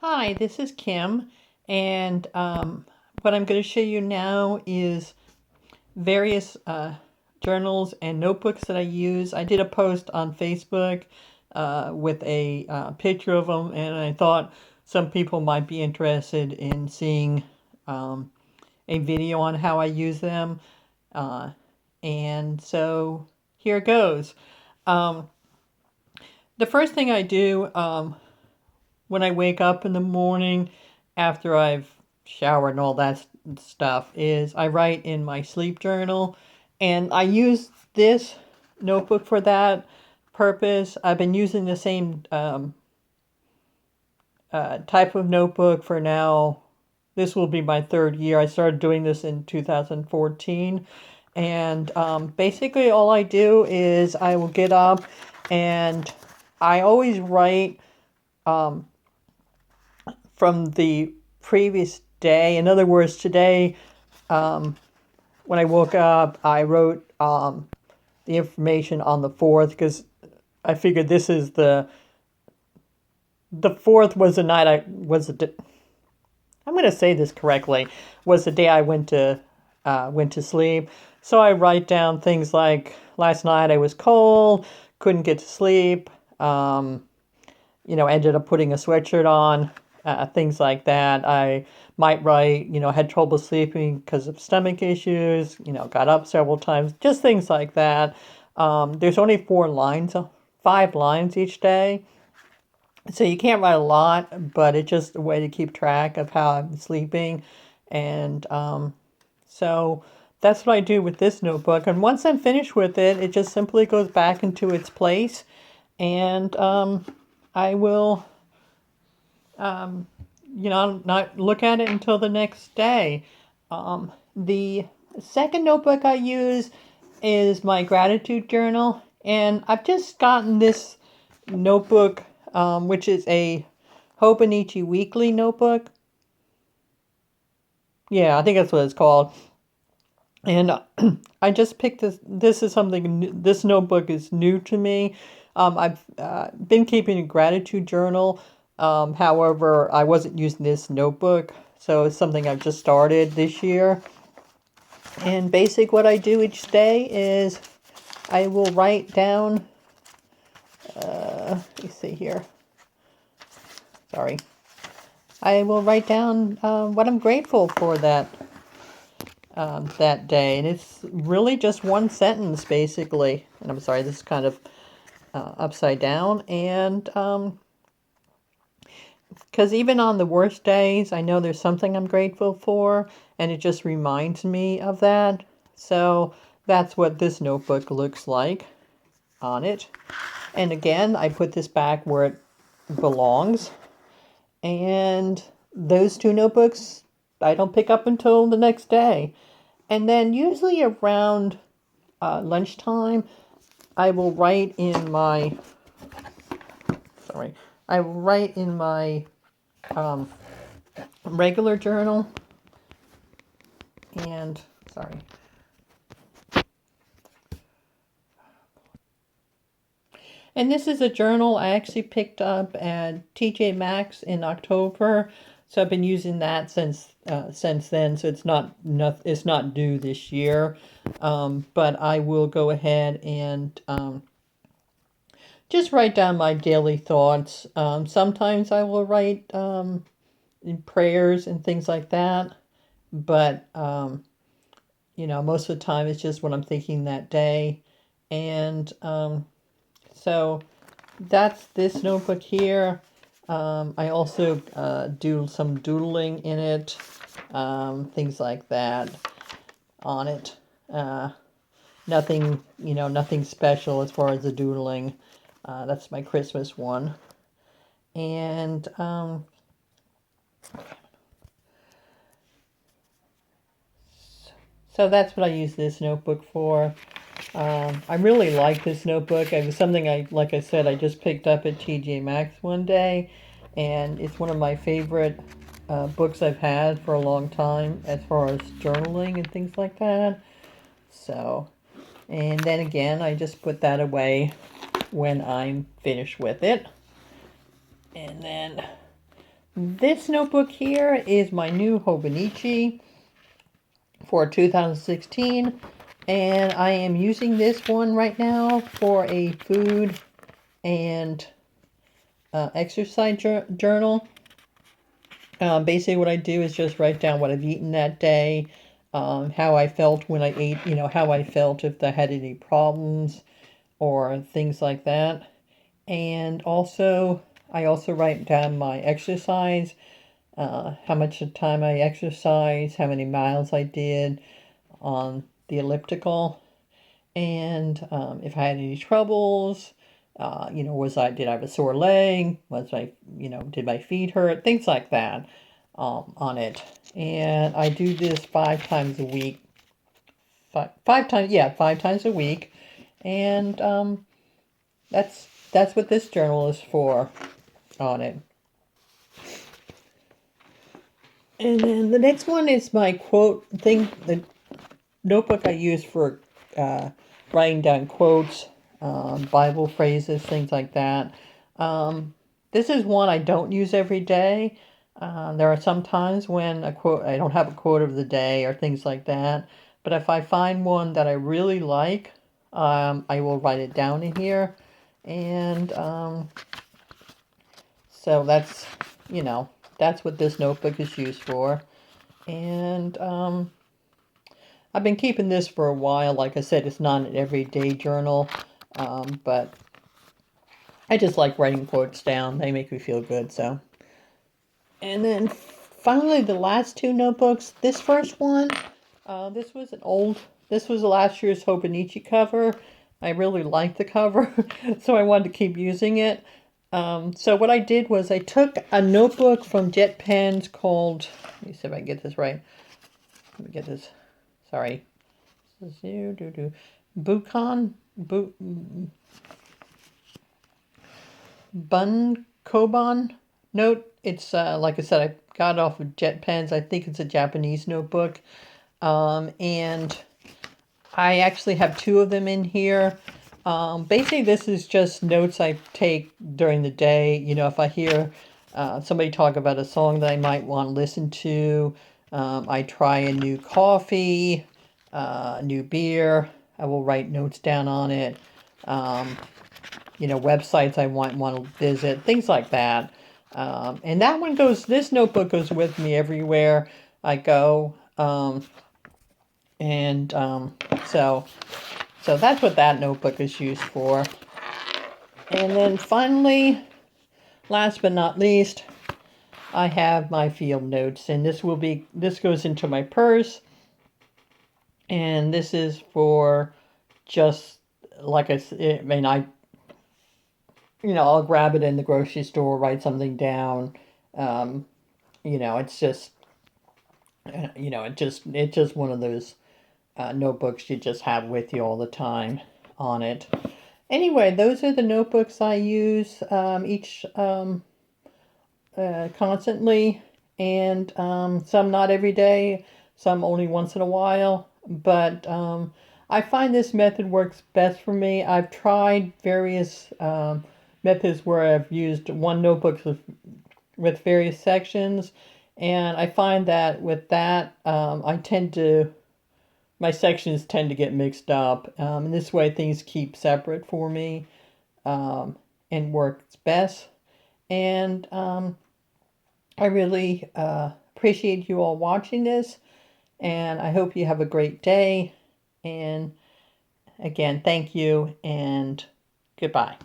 Hi, this is Kim, and what I'm going to show you now is various journals and notebooks that I use. I did a post on Facebook with a picture of them, and I thought some people might be interested in seeing um, a video on how I use them. Uh, and so here goes. Um, the first thing I do when I wake up in the morning after I've showered and all that stuff is I write in my sleep journal, and I use this notebook for that purpose. I've been using the same type of notebook for now. This will be my third year. I started doing this in 2014. And basically, all I do is I will get up and I always write from the previous day. In other words, today, when I woke up, I wrote the information on the 4th because I figured this is the 4th was the night I was the I'm going to say this correctly, was the day I went to sleep. So I write down things like last night I was cold, couldn't get to sleep, ended up putting a sweatshirt on, things like that. I might write, had trouble sleeping because of stomach issues, got up several times, just things like that. There's only 4 lines, 5 lines each day. So you can't write a lot, but it's just a way to keep track of how I'm sleeping. And so that's what I do with this notebook. And once I'm finished with it, it just simply goes back into its place. And I will, not look at it until the next day. The second notebook I use is my gratitude journal. And I've just gotten this notebook, which is a Hobonichi Weekly notebook. Yeah, I think that's what it's called. And I just picked this. This is something new. This notebook is new to me. I've been keeping a gratitude journal. However, I wasn't using this notebook, so it's something I've just started this year. And basic, what I do each day is I will write down. Let me see here. Sorry. I will write down what I'm grateful for that day, and it's really just one sentence basically. And I'm sorry, this is kind of upside down, and because even on the worst days, I know there's something I'm grateful for, and it just reminds me of that. So that's what this notebook looks like on it. And again, I put this back where it belongs. And those two notebooks I don't pick up until the next day. And then usually around lunchtime, I will write in my, sorry, I will write in my regular journal. And, sorry. And this is a journal I actually picked up at TJ Maxx in October. So I've been using that since then. So it's not due this year, but I will go ahead and just write down my daily thoughts. Sometimes I will write prayers and things like that, but most of the time it's just what I'm thinking that day, and so that's this notebook here. I also do some doodling in it, things like that on it. Nothing special as far as the doodling. That's my Christmas one. And so that's what I use this notebook for. I really like this notebook. It was something like I said, I just picked up at TJ Maxx one day, and it's one of my favorite books I've had for a long time as far as journaling and things like that. So, and then again, I just put that away when I'm finished with it. And then This notebook here is my new Hobonichi for 2016, and I am using this one right now for a food and exercise journal. Basically what I do is just write down what I've eaten that day, how I felt when I ate, how I felt if I had any problems or things like that. And also, I also write down my exercise, how much time I exercise, how many miles I did on the elliptical, and if I had any troubles, did I have a sore leg? Did my feet hurt? Things like that on it. And I do this 5 times a week. Five times, yeah, 5 times a week. And that's what this journal is for on it. And then the next one is my quote thing, the notebook I use for writing down quotes, Bible phrases, things like that. This is one I don't use every day. There are some times when I don't have a quote of the day or things like that. But if I find one that I really like, I will write it down in here. And so that's what this notebook is used for. And I've been keeping this for a while. Like I said, it's not an everyday journal, but I just like writing quotes down. They make me feel good, so. And then finally, the last two notebooks. This first one, this was last year's Hobonichi cover. I really liked the cover, so I wanted to keep using it. So what I did was I took a notebook from Jet Pens called, let me see if I can get this right. Let me get this, sorry. Bunkoban note. It's like I said, I got it off of Jet Pens. I think it's a Japanese notebook. And I actually have two of them in here. Basically, this is just notes I take during the day. If I hear somebody talk about a song that I might want to listen to, I try a new coffee, new beer, I will write notes down on it. Websites I want to visit, things like that. And this notebook goes with me everywhere I go. So that's what that notebook is used for. And then finally, last but not least, I have my field notes, and this goes into my purse. And this is for just, like I said, I'll grab it in the grocery store, write something down. It's just, it's just one of those notebooks you just have with you all the time on it. Anyway, those are the notebooks I use each constantly, and some not every day, some only once in a while. But I find this method works best for me. I've tried various methods where I've used one notebook with various sections, and I find that with that, my sections tend to get mixed up. And this way things keep separate for me and works best. And I really appreciate you all watching this, and I hope you have a great day. And again, thank you and goodbye.